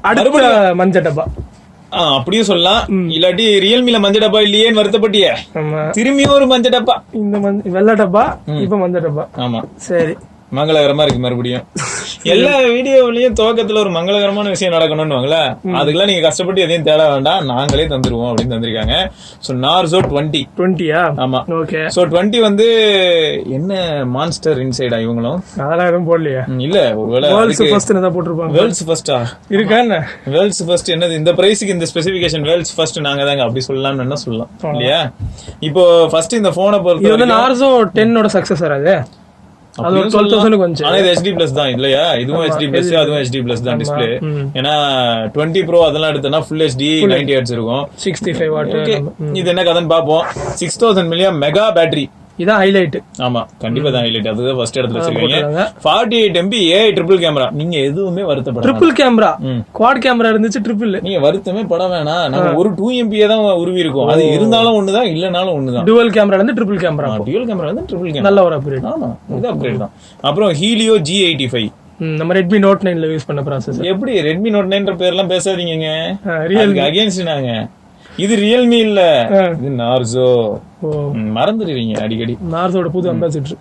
அடுத்த மஞ்சள் டப்பா அப்படியே சொல்லலாம். இல்லாட்டி ரியல்மில மஞ்சள் டப்பா இல்லையேன்னு வருத்தப்பட்டிய, திரும்பியும் ஒரு மஞ்சள் டப்பா. இந்த வெள்ளை டப்பா இப்ப மஞ்சள் டப்பா. ஆமா சரி, மங்களகரமா இருக்கு. மறுபடியும் எல்லா வீடியோலயும் துவக்கத்துல ஒரு மங்களகரமான விஷயம் நடக்கணும்னுவாங்களே, அதுக்கெல்லாம் நீங்க கஷ்டப்பட்டு எதையும் தேட வேண்டாம், நாங்களே தந்துருவோம் அப்படின்னு தந்திருக்காங்க. So Narzo 20. ஆமா, ஓகே. சோ 20 வந்து என்ன மான்ஸ்டர் இன்சைடா இவங்களும் அதெல்லாம் எதுவும் போடலையா? இல்ல, ஒருவேளை வேர்ல்ட்ஸ் ஃபர்ஸ்ட் தான் போட்டுருப்பாங்க. வேர்ல்ட்ஸ் ஃபர்ஸ்டா இருக்கா என்ன? வேர்ல்ட்ஸ் ஃபர்ஸ்ட் என்னது இந்த பிரைஸ்க்கு இந்த ஸ்பெசிபிகேஷன் வேர்ல்ட்ஸ் ஃபர்ஸ்ட் நாங்க தாங்க அப்படி சொல்லலாம்னு என்ன சொல்லலாம் இல்லையா? இப்போ ஃபர்ஸ்ட் இந்த போனை பொறுத்த இது வந்து நார்சோ 10 ஓட சக்சஸர். அது அது 12000 கொஞ்சம். ஆனா இது HD plus தான் இல்லையா? இதுவும் HD plus, அதுவும் HD plus தான் டிஸ்ப்ளே. ஏன்னா 20 Pro அதெல்லாம் எடுத்தனா full HD 90 Hz இருக்கும், 65 வாட். இது என்ன கதைன்னு பாப்போம். 6000 mAh மெகா பேட்டரி, இதான் ஹைலைட். ஆமா, கண்டிப்பா தான் ஹைலைட். அதுதான் ஃபர்ஸ்ட் இடத்துல வச்சிருக்கீங்க. 48 MP AI ட்ரிபிள் கேமரா. நீங்க எதுவுமே வருத்தப்பட ட்ரிபிள் கேமரா, குவாட் கேமரா இருந்துச்சு, ட்ரிபிள். நீங்க வருத்தமே பட வேணாம். நம்ம ஒரு 2 MP தான் உருவி இருக்கும். அது இருந்தாலும் ஒண்ணுதான், இல்லனாலும் ஒண்ணுதான். டுவல் கேமரால இருந்து ட்ரிபிள் கேமரா. டுவல் கேமரால இருந்து ட்ரிபிள் கேமரா, நல்ல ஒரு அப்கிரேட். ஆமா, இது அப்கிரேட் தான். அப்புறம் Helio G85, நம்ம Redmi Note 9ல யூஸ் பண்ண ப்ராசஸர். எப்படி Redmi Note 9ன்ற பேர்லாம் பேசாதீங்க, ரியல்மி அகைன்ஸ்ட் நாங்க. இது ரியல்மி இல்ல, இது நார்சோ. மறந்துடுவீங்க அடிக்கடி. நார்சோட புது அம்பாசிடர்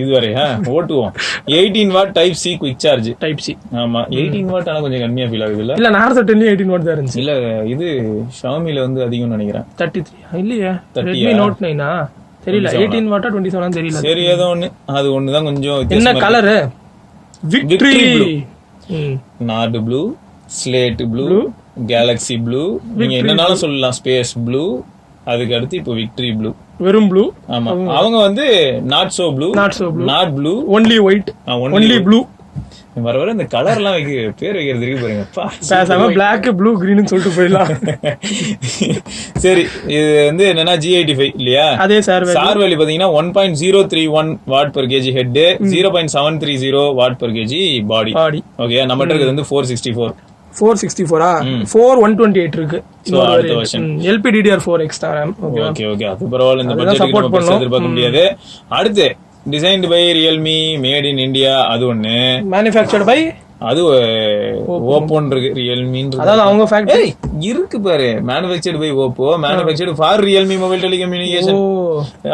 இதுவரையா ஓட்டுவோம். 18 what type C quick charge. Type C, ஆமா 18 வாட். ஆனா கொஞ்சம் கம்மியா ஃபீல் ஆகுது இல்ல? இல்ல, நார்சோ 10 18 வாட் தான் இருந்துச்சு. இல்ல, இது Xiaomiல வந்து அதிகம்னு நினைக்கிறேன். 33 இல்லையா? Redmi Note 9 தெரியல, 18 வாட்டா 27 தெரியல. சரி, ஏதோ ஒண்ணு. அது ஒண்ணுதான் கொஞ்சம். என்ன colour? Victory Nord blue, slate blue, Galaxy blue, நீங்க என்னன்னாலும் சொல்லலாம். ஸ்பேஸ் ப்ளூ, அதுக்கு அடுத்து இப்போ விக்டரி ப்ளூ, வெறும் ப்ளூ. ஆமா, அவங்க வந்து not so blue, not blue, only white, only blue. வர வர இந்த கலர் எல்லாம் பேர் வைக்கிறது இருக்கு பாருங்க. பேசாம பிளாக் ப்ளூ கிரீன் சொல்லிட்டு போயிடலாம். சரி, இது வந்து என்னன்னா G85 இல்லையா? அதே சார் வேல்யூ பாத்தீங்கன்னா 1.031 what per kg head, 0.730 what per kg body. Okay, நம்ம கிட்ட இருக்குது வந்து 464. 128 இருக்கு. LPDDR4 extra RAM. ஓகே, அது பரவாயில்ல. இந்த பட்ஜெட் சப்போர்ட் பண்ண எதிர்பார்க்க முடியாது. அடுத்து designed by Realme, made in India, அது ஒண்ணு. மேனுஃபேக்சர்ட் பை, அது ஓப்போன் இருக்கு, ரியல்மி. அதாவது அவங்க ஃபேக்டரி இருக்கு பாரு. Manufactured by Oppo, manufactured for Realme mobile telecommunication.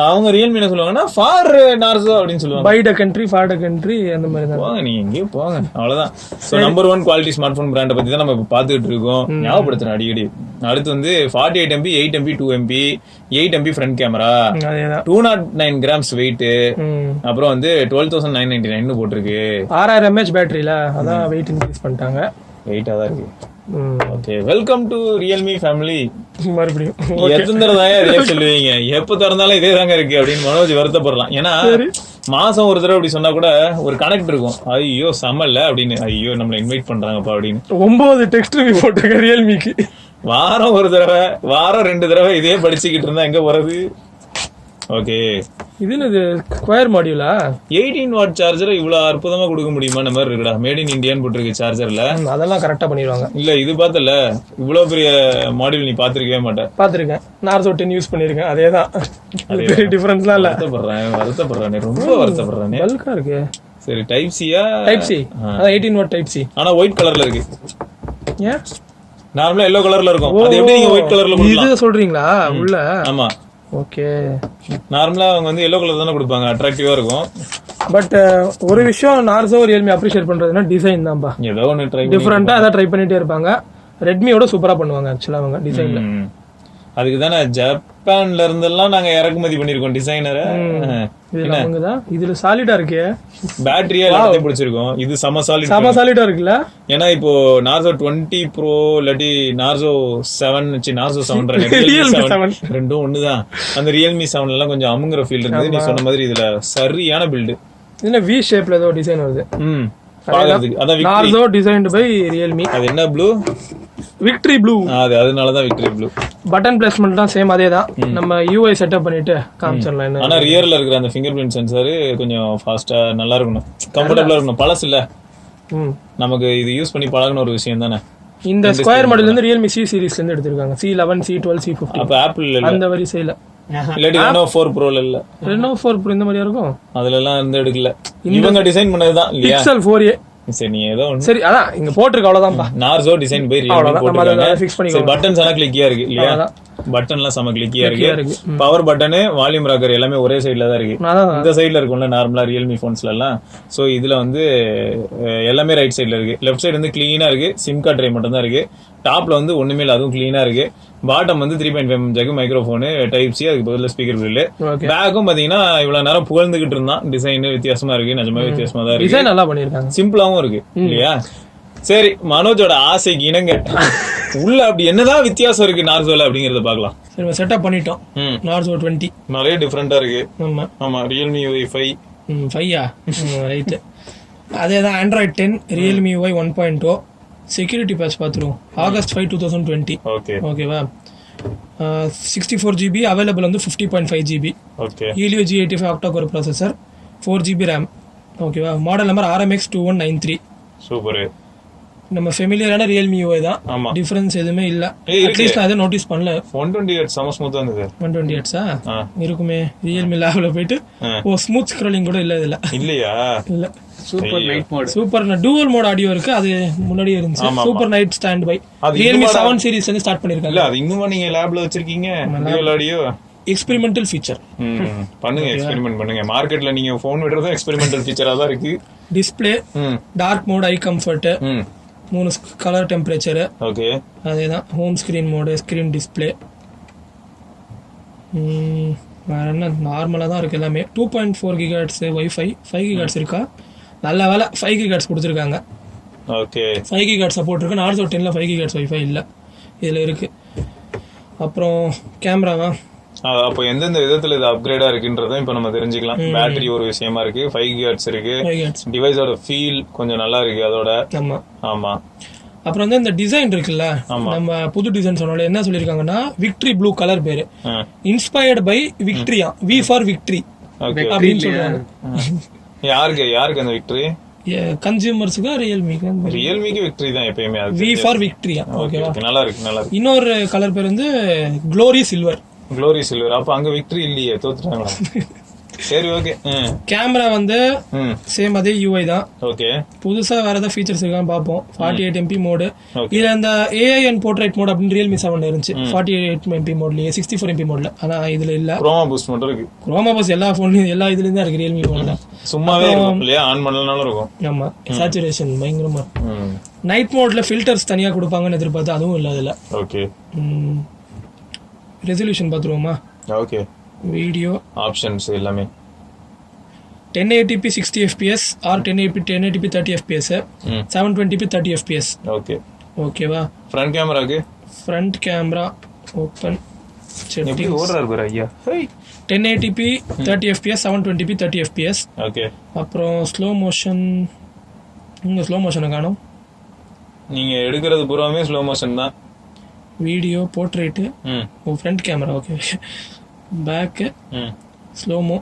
அவங்க ரியல்மி என்ன சொல்லுவாங்கன்னா ஃபார் நார்சோ அப்படின்னு சொல்லுவாங்க. By the country, for the country, அந்த மாதிரி தான். போங்க, நீங்க எங்கேயும் போங்க, அவ்வளவுதான். So number 1 quality smart phone பிராண்ட பத்தி தான் நம்ம பாத்துக்கிட்டு இருக்கோம், ஞாபகப்படுத்துறேன் அடிக்கடி. அடுத்து வந்து 48 MB, 8 MB, 2 MB, 8 MB front camera, 209 grams wait. அப்புறம் வந்து 12,999 போட்டிருக்கு. 6000 mAh பேட்டரியில, அதான் வெயிட் இன்க்ரீஸ் பண்ணிட்டாங்க. வெயிட்டா தான் இருக்கு. Okay, welcome to Realme family. மறுபடியும் எத்தனை தடவை இதே சொல்லுவீங்க? எப்ப திறந்தாலும் இதே தாங்க இருக்கு அப்படின்னு மனோஜ் வருத்தப்படலாம். ஏன்னா மாசம் ஒரு தடவை அப்படி சொன்னா கூட ஒரு கனெக்ட் இருக்கும். ஐயோ சமல்ல அப்படின்னு, ஐயோ நம்மள இன்வைட் பண்றாங்கப்பா அப்படின்னு. 9 டெக்ஸ்ட் ரிவ்யூ போட்டாங்க ரியல்மிக்கு. வாரம் ஒரு தடவை, வாரம் 2 தடவை இதே படிச்சுக்கிட்டு இருந்தா எங்க போறது? ஓகே, இது என்னது ஸ்கொயர் மாடியூலா? 18 வாட் சார்ஜரை இவ்வளவு அற்புதமா கொடுக்க முடியுமா? இந்த மாதிரி இருக்குடா, மேட் இன் இந்தியான்னு போட்டிருக்கு சார்ஜர்ல. அதெல்லாம் கரெக்டா பண்ணிடுவாங்க. இல்ல, இது பார்த்தல, இவ்வளவு பெரிய மாடியூல் நீ பாத்திருக்கவே மாட்டேன். பாத்திருக்கேன், நார்சோ 10 யூஸ் பண்ணிருக்கேன். அதேதான், பெரிய டிஃபரன்ஸ்லாம் இல்ல. வருத்தப்படுறேன், ரொம்ப வருத்தப்படுறேன். பல்கா இருக்கு. சரி, டைப் சியா? டைப் சி, அதான் 18 வாட் டைப் சி. ஆனா ஒயிட் கலர்ல இருக்கு. ஏன்? நார்மலா எல்லோ கலர்ல இருக்கும். அது எப்படி நீங்க ஒயிட் கலர்ல கொடுக்கலாம்? இது சொல்றீங்களா உள்ள? ஆமா, ஓகே. நார்மலா அவங்க வந்து எல்லோ கலர் தானே கொடுப்பாங்க, அட்ராக்டிவா இருக்கும். பட் ஒரு விஷயம் நார்சோ ரியல்மி அப்ரிஷியேட் பண்றதுன்னா டிசைன் தான்ப்பா. ஏதோ ஒன்னு ட்ரை டிஃபரெண்டா ஏதாவது ட்ரை பண்ணிட்டே இருப்பாங்க. ரெட்மியோட சூப்பரா பண்ணுவாங்க ஆக்சுவலா அவங்க டிசைன்ல. அதுக்கு தானே ஜப்பான்ல இருந்தெல்லாம் நாங்க இறக்குமதி பண்ணிருக்கோம் டிசைனரை. இதுல சாலிடா இருக்கு, பேட்டரியா எல்லாத்தையும் பிடிச்சிருக்கோம். இது செம சாலிடா இருக்குல்ல. ஏன்னா இப்போ நார்சோ 20 ப்ரோ இல்லாட்டி நார்சோ 7, நார்சோ 7 ரெண்டும் ஒண்ணுதான். அந்த ரியல்மி 7 எல்லாம் கொஞ்சம் அமுங்குற ஃபீல் இருந்தது. நீ சொன்ன மாதிரி இதுல சரியான பில்டு. இதுல வி ஷேப்ல ஏதோ டிசைன் வருது. அதான் நார்சோ டிசைன்டு பை ரியல்மி. அது என்ன ப்ளூ? Victory blue. அதனாலதான் விக்டரி ப்ளூ. பட்டன் பிளேஸ்மெண்ட் தான் சேம், அதே தான். நம்ம யூஐ செட்டப் பண்ணிட்டு காமிச்சிடலாம். ஆனா ரியர்ல இருக்கிற அந்த ஃபிங்கர் பிரிண்ட் சென்சார் கொஞ்சம் ஃபாஸ்டா நல்லா இருக்கணும், கம்ஃபர்டபுளா இருக்கணும். பழசு இல்ல, நமக்கு இது யூஸ் பண்ணி பழகின ஒரு விஷயம் தானே. இந்த ஸ்கொயர் மாடல் வந்து ரியல்மி சி சீரிஸ்ல இருந்து எடுத்திருக்காங்க. C11, C12, C15. அப்ப ஆப்பிள் அந்த வரிசையில இல்லாட்டி Reno 4 Pro இல்ல. Reno 4 Pro இந்த மாதிரியா இருக்கும். அதுல எல்லாம் இருந்து எடுக்கல, இவங்க டிசைன் பண்ணதுதான் இல்லையா? Pixel 4a சரி நீ ஏதோ சரி அதான் இங்க போட்டுருக்கு அவ்வளவுதான்ப்பா. நார்சோ டிசைன் பை Realme போட்டுருக்காங்க. பட்டன்ஸ் எல்லாம் கிளிக்கியா இருக்கு இல்லையா? பட்டன்லாம் செம கிளிக்கியா இருக்கு. பவர் பட்டனு, வால்யூம் ராக்கர் எல்லாமே ஒரே சைடுல தான் இருக்கு. இந்த சைடுல இருக்கும்ல நார்மலா ரியல்மி போன்ஸ்ல எல்லாம். சோ இதுல வந்து எல்லாமே ரைட் சைடுல இருக்கு. லெஃப்ட் சைடு வந்து கிளீனா இருக்கு. சிம் கார்டு ட்ரை மட்டும் தான் இருக்கு. டாப்ல வந்து ஒண்ணுமே இல்ல, அதுவும் கிளீனா இருக்கு. பாட்டம் வந்து 3.5 ஜாக், மைக்ரோஃபோனு, டைப் சி, அதுக்கு பதிலா ஸ்பீக்கர் பில்லு. பேக்கும் பாத்தீங்கன்னா இவ்வளவு நேரம் புகழ்ந்துகிட்டு இருந்தான். டிசைன் வித்தியாசமா இருக்கு, நிஜமாவே வித்தியாசமா தான் இருக்கு. டிசைன் நல்லா பண்ணிருக்காங்க, சிம்பிளாவும் இருக்கு இல்லையா? சரி, மனோஜோட ஆசைக்கு இணங்க உள்ள அப்படி என்னதான் வித்தியாசம் இருக்கு நார்சோல அப்படிங்கறத பாக்கலாம். சரி செட்டப் பண்ணிட்டோம். நார்சோ 20 நிறைய டிஃபரெண்டா இருக்கு. ஆமா ஆமா, Realme UI 5. 5யா ரைட். அதேதான் Android 10, Realme UI 1.0. Security patch பார்த்துருவோம். August 5, 2020. ஓகேவா? 64 GB அவைலபிள் வந்து 50.5 GB. Helio G85 octa-core processor, 4 GB RAM. ஓகேவா? Model number RMX 2193. சூப்பர். நம்ம ஃபெமிலியரான Realme UI தான். டிஃபரன்ஸ் எதுவுமே இல்ல. அட்லீஸ்ட் நான் அதை நோட்டீஸ் பண்ணல. 128 செம ஸ்மூத்தா இருந்தது. 128 இருக்குமே. Realme லேப்ல போயிட்டு ஸ்மூத் ஸ்க்ரோலிங் கூட இல்ல இதுல. இல்லையா? இல்ல. Super night mode. Super dual mode audio இருக்கு. அது முன்னாடியே இருந்துச்சு. Super night standby. Realme 7 சீரிஸ்ல இருந்து ஸ்டார்ட் பண்ணிருக்காங்க. இல்ல அது இன்னும் நீங்க லேப்ல வச்சிருக்கீங்க டூவல் ஆடியோ. Experimental feature. பண்ணுங்க, எக்ஸ்பெரிமென்ட் பண்ணுங்க. மார்க்கெட்ல நீங்க ஃபோன் விடுறது எக்ஸ்பெரிமெண்டல் ஃபீச்சரா தான் இருக்கு. Display, dark mode, eye comfort, 3 colour temperature. Okay, அதேதான். Home screen mode, screen display. வேற என்ன, நார்மலா தான் இருக்கு எல்லாமே. 2.4 GHz வைஃபை, 5 GHz இருக்கா? நல்ல வேலை 5 GHz கொடுத்துருக்காங்க. ஓகே, 5 GHz சப்போர்ட் இருக்கு. நார்சோ 10ல 5 GHz வைஃபை இல்ல, இதுல இருக்கு. அப்புறம் கேமராவா, அப்போ எந்தெந்த விதத்துல இது அப்கிரேடா இருக்குன்றத இப்ப நம்ம தெரிஞ்சுக்கலாம். பேட்டரி ஒரு விஷயமா இருக்கு, 5 GHz இருக்கு. டிவைஸோட ஃபீல் கொஞ்சம் நல்லா இருக்கு அதோட. ஆமா ஆமா. அப்புறம் வந்து இந்த டிசைன் இருக்குல்ல, நம்ம புது டிசைன் சொன்னால என்ன சொல்லிருக்காங்கன்னா, விக்டரி ப்ளூ கலர் பேரு, இன்ஸ்பயர்ட் பை விக்டரியா, வி ஃபார் விக்டரி அப்படின்னு சொல்றாங்க. யாருக்கு அந்த விக்டரி? கன்சியூமர்ஸ்க்கு, ரியல்மிக்கு விக்டரி தான் எப்பயுமே. வி ஃபார் விக்டரியா. ஓகேவா? நல்லா இருக்கு, நல்லா இருக்கு. இன்னொரு கலர் பேர் வந்து க்ளோரி சில்வர். அப்ப அங்க விக்டரி இல்லையே, தோத்துட்டாங்களா? சரி, ஓகே. கேமரா வந்து சேம் அதே யூஐ தான். ஓகே, புதுசா வேற ஏதாவது ஃபீச்சர்ஸ் இருக்கான்னு பாப்போம். 48 MP மோடு. இதுல அந்த AI அண்ட் போர்ட்ரைட் மோட் அப்படின்னு Realme 7 இருந்துச்சு. 48 MP மோட்லயே, 64 MP மோட்ல. ஆனா இதுல இல்ல. குரோமா பூஸ்ட் மட்டும் இருக்கு. குரோமா பூஸ்ட் எல்லா போன்லயும் எல்லா இதுலயும் தான் இருக்கு Realme போன்ல. சும்மாவே இருக்கும் இல்லையா? ஆன் பண்ணலனாலும் இருக்கும். ஆமா, சேச்சுரேஷன் பயங்கரமா. நைட் மோட்ல ஃபில்டர்ஸ் தனியா கொடுப்பாங்கன்னு எதிர்பார்த்தா அதுவும் இல்ல அதுல. ஓகே, ரெசல்யூஷன் பாத்துருவோமா? ஓகே. வீடியோ ஆப்ஷன்ஸ் எல்லாமே 1080p 60 fps or 1080p 30 fps, 720p 30 fps. Okay, ஓகேவா? ஃப்ரண்ட் கேமரா ஓபன் எப்படி ஓடுறாரு பாரு ஐயா. 1080p 30 fps, 720p 30 fps. Okay. அப்புறம் ஸ்லோ மோஷன், இங்க ஸ்லோ மோஷனை காணோம். நீங்க எடுக்கிறது பூராமே ஸ்லோ மோஷன் தான். Video portrait, front camera. Okay. Back slomo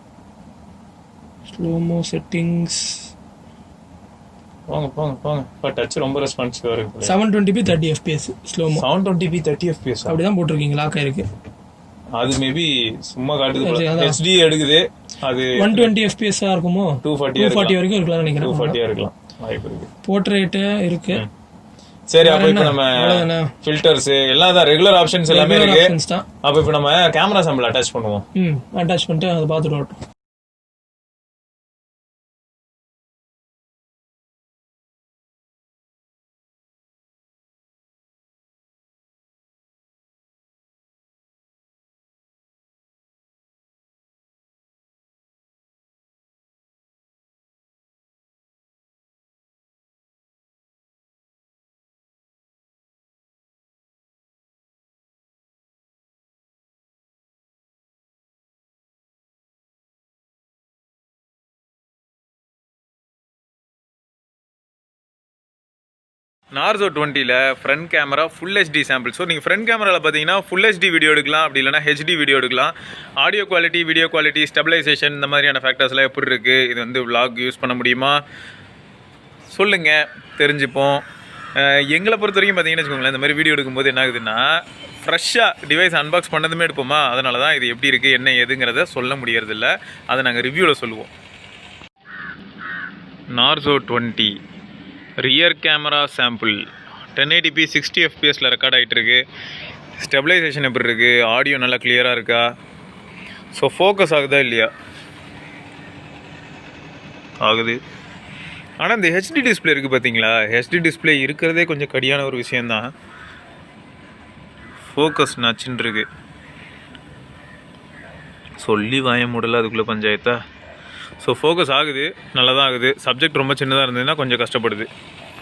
settings. போங்க. டச் ரொம்ப ரெஸ்பான்சிவா இருக்கு. 720p 30 fps slo-mo. 720p 30 fps அப்படிதான் போட்டுருக்கீங்க, லாக் ஆயிருக்கு. அது மேபி சும்மா காட்டுது. HD எடுக்குது. அது 120 fps இருக்குமோ? 240 வரைக்கும் இருக்கலாம் நினைக்கிறேன். 240 இருக்கலாம், வாய்ப்பு இருக்கு. போர்ட்ரேட் இருக்கு. சரி, அப்ப இப்ப நம்ம ஃபில்டர்ஸ் எல்லாம் தான் ரெகுலர் ஆப்ஷன்ஸ் எல்லாமே இருக்கு. அப்ப இப்ப நம்ம கேமரா சாம்பிள் அட்டாச் பண்ணுவோம். அட்டாச் பண்ணிட்டு அதை பார்த்துட்டு வரட்டும். நார்சோ 20ல front camera full HD sample. So நீங்கள் ஃப்ரண்ட் கேமராவில் பார்த்தீங்கன்னா ஃபுல் HD வீடியோ எடுக்கலாம், அப்படி இல்லைனா HD வீடியோ எடுக்கலாம். Audio quality, video quality, stabilization, இந்த மாதிரியான ஃபேக்டர்ஸ்லாம் எப்படி இருக்குது, இது வந்து விலாக் யூஸ் பண்ண முடியுமா சொல்லுங்கள், தெரிஞ்சுப்போம். எங்களை பொறுத்த வரைக்கும் பார்த்தீங்கன்னு வச்சுக்கோங்களேன், இந்த மாதிரி வீடியோ எடுக்கும்போது என்ன ஆகுதுன்னா, ஃப்ரெஷ்ஷாக டிவைஸ் அன்பாக்ஸ் பண்ணதுமே எடுப்போமா, அதனால தான் இது எப்படி இருக்குது என்ன ஏதுங்கிறத சொல்ல முடியறதில்ல. அதை நாங்கள் ரிவ்யூவில் சொல்லுவோம். Narzo 20 rear camera sample 1080p 60 fpsல ரெக்கார்ட் ஆகிட்டு இருக்கு. ஸ்டெபிலைசேஷன் எப்படி இருக்கு, ஆடியோ நல்லா கிளியராக இருக்கா, ஸோ ஃபோக்கஸ் ஆகுதா இல்லையா, ஆகுது. ஆனால் இந்த ஹெச்டி டிஸ்பிளே இருக்குது பார்த்தீங்களா, ஹெச்டி டிஸ்பிளே இருக்கிறதே கொஞ்சம் கடியான ஒரு விஷயந்தான். ஃபோக்கஸ் நச்சுன்னு இருக்கு. சொல்லி வாய மூடல அதுக்குள்ளே பஞ்சாயத்தா. ஸோ ஃபோக்கஸ் ஆகுது, நல்லா தான் ஆகுது. சப்ஜெக்ட் ரொம்ப சின்னதாக இருந்ததுன்னா கொஞ்சம் கஷ்டப்படுது.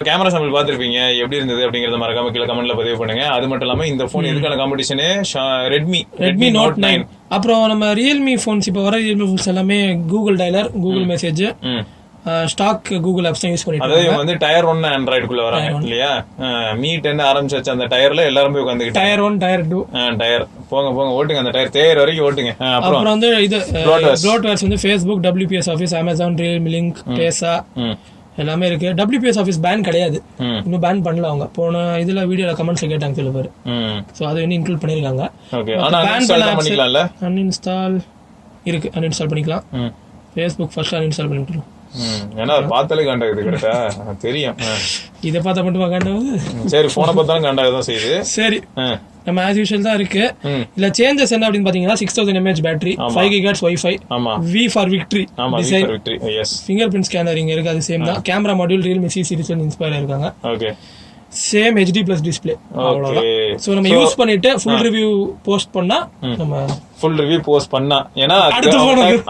கேமரா சாம்பிள் பார்த்துருப்பீங்க, எப்படி இருந்தது அப்படிங்கிறத மறக்காம கீழே கமெண்ட்ல பதிவு பண்ணுங்க. அது மட்டும் இல்லாமல் இந்த ஃபோன் எதுக்கான காம்படிஷனு, ரெட்மி நோட் 9. அப்புறம் நம்ம ரியல்மி ஃபோன்ஸ் இப்போ வர ரியல்மி ஃபோன்ஸ் எல்லாமே Google dialer, Google message, stock Google apps use பண்ணிட்டு அதாவது வந்து டயர் 1 ஆண்ட்ராய்டுக்குள்ள வராங்க இல்லையா. மீ 10 ஆரம்பிச்சு அந்த டயர்ல எல்லாரும் போய் உட்காந்துக்கிட்டு டயர் 1 டயர் 2 டயர் போங்க ஓட்டுங்க, அந்த டயர் தேர் வரைக்கும் ஓட்டுங்க. அப்புறம் வந்து இது ப்ரோட்வேர்ஸ் வந்து Facebook, WPS office, Amazon, Realme link, பேசா எல்லாமே இருக்கு. WPS ஆஃபீஸ் பேன் கிடையாது, இன்னும் பேன் பண்ணல. அவங்க போன இதுல வீடியோல கமெண்ட்ஸ்ல கேட்டாங்க சில பேர், சோ அதை இன்னும் இன்க்ளூட் பண்ணிருக்காங்க. அன்இன்ஸ்டால் இருக்கு, அன்இன்ஸ்டால் பண்ணிக்கலாம். Facebook ஃபர்ஸ்ட் அன்இன்ஸ்டால் பண்ணிக்கலாம். ஏன்னா பார்த்தாலே காண்டாகுது, கரெக்டா தெரியும். இதை பார்த்தா மட்டுமா காண்டாகுது? சரி, போனை பார்த்தாலும் காண்டாகதான் செய்யுது. சரி, நம்ம ஆஸ் யூஷுவல் தான் இருக்கு. இல்ல சேஞ்சஸ் என்ன அப்படின்னு பாத்தீங்கன்னா 6000 mAh battery, 5 GHz wifi, V for victory design, finger print scanner இங்க இருக்கு, அது சேம் தான். Camera module Realme C series inspire ஆயிருக்காங்க. Okay, same HD plus display, அவ்வளவுதான். சோ நம்ம யூஸ் பண்ணிட்டு ஃபுல் ரிவ்யூ போஸ்ட் பண்ணா, நம்ம ஃபுல் ரிவ்யூ போஸ்ட் பண்ணா, ஏன்னா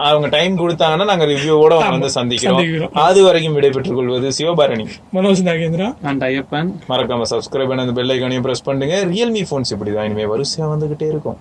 அவங்க டைம் கொடுத்தாங்கன்னா நாங்க ரிவ்யூவோட வந்து சந்திக்கிறோம். அது வரைக்கும் விடைபெற்றுக் கொள்வது சிவபாரணி, மனோஜ் நாகேந்திரா அண்ட் ஐயப்பன். மறக்காம சப்ஸ்கிரைப் பண்ணி அந்த பெல் ஐகானையும் பிரஸ் பண்ணுங்க. ரியல்மி போன்ஸ் இப்படிதான் இனிமே வரிசையா வந்துகிட்டே இருக்கும்.